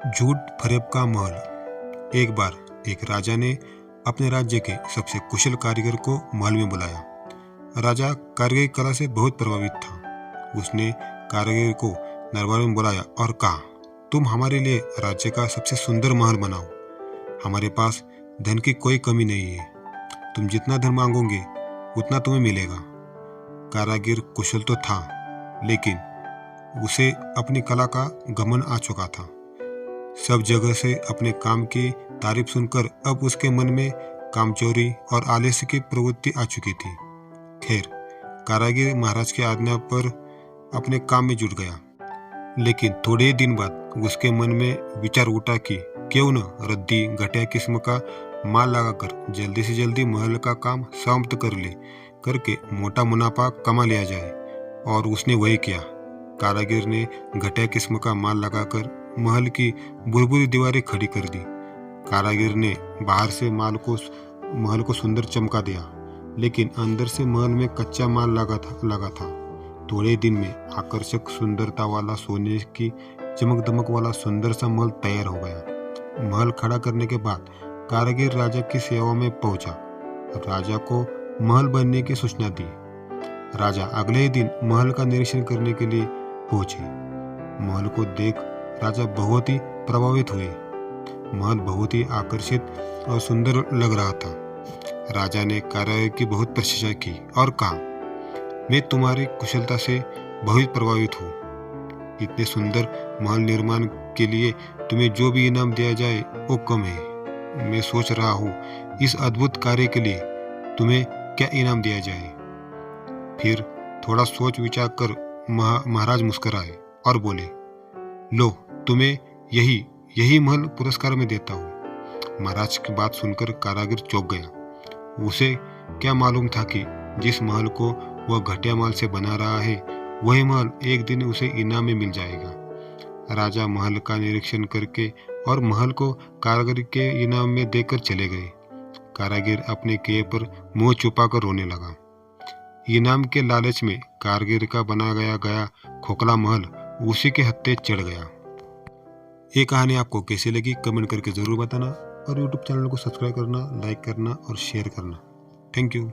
झूठ फरेब का महल। एक बार एक राजा ने अपने राज्य के सबसे कुशल कारीगर को महल में बुलाया। राजा कारीगरी कला से बहुत प्रभावित था। उसने कारीगर को दरबार में बुलाया और कहा, तुम हमारे लिए राज्य का सबसे सुंदर महल बनाओ। हमारे पास धन की कोई कमी नहीं है। तुम जितना धन मांगोगे उतना तुम्हें मिलेगा। कारीगर कुशल तो था, लेकिन उसे अपनी कला का घमंड आ चुका था। सब जगह से अपने काम की तारीफ सुनकर अब उसके मन में कामचोरी और आलस्य की प्रवृत्ति आ चुकी थी। खैर, कारीगर महाराज की आज्ञा पर अपने काम में जुट गया, लेकिन थोड़े ही दिन बाद उसके मन में विचार उठा कि क्यों न रद्दी घटिया किस्म का माल लगाकर जल्दी से जल्दी महल का काम समाप्त करके मोटा मुनाफा कमा लिया जाए। और उसने वही किया। कारीगर ने घटिया किस्म का माल लगाकर महल की बुरी दीवारें खड़ी कर दी। कारीगर ने बाहर से महल को सुंदर चमका दिया, लेकिन अंदर से महल में कच्चा माल लगा था। थोड़े दिन में आकर्षक सुंदरता वाला सोने की चमक दमक वाला सुंदर सा महल तैयार हो गया। महल खड़ा करने के बाद कारीगर राजा की सेवा में पहुंचा। राजा को महल बनने की सूचना दी। राजा अगले ही दिन महल का निरीक्षण करने के लिए पहुंचे। महल को देख राजा बहुत ही प्रभावित हुए। महल बहुत ही आकर्षित और सुंदर लग रहा था। राजा ने कारीगर की बहुत प्रशंसा की और कहा, मैं तुम्हारी कुशलता से बहुत प्रभावित हूँ। इतने सुंदर महल निर्माण के लिए तुम्हें जो भी इनाम दिया जाए वो कम है। मैं सोच रहा हूँ इस अद्भुत कार्य के लिए तुम्हें क्या इनाम दिया जाए। फिर थोड़ा सोच विचार कर महाराज मुस्कुराए और बोले, लो, तुम्हें यही महल पुरस्कार में देता हूँ। महाराज की बात सुनकर कारीगर चौंक गया। उसे क्या मालूम था कि जिस महल को वह घटिया माल से बना रहा है, वही महल एक दिन उसे इनाम में मिल जाएगा। राजा महल का निरीक्षण करके और महल को कारीगर के इनाम में देकर चले गए। कारीगर अपने किए पर मुंह छुपाकर रोने लगा। इनाम के लालच में कारीगर का बनाया गया खोखला महल उसी के हत्थे चढ़ गया। ये कहानी आपको कैसी लगी कमेंट करके जरूर बताना, और यूट्यूब चैनल को सब्सक्राइब करना, लाइक करना और शेयर करना। Thank you.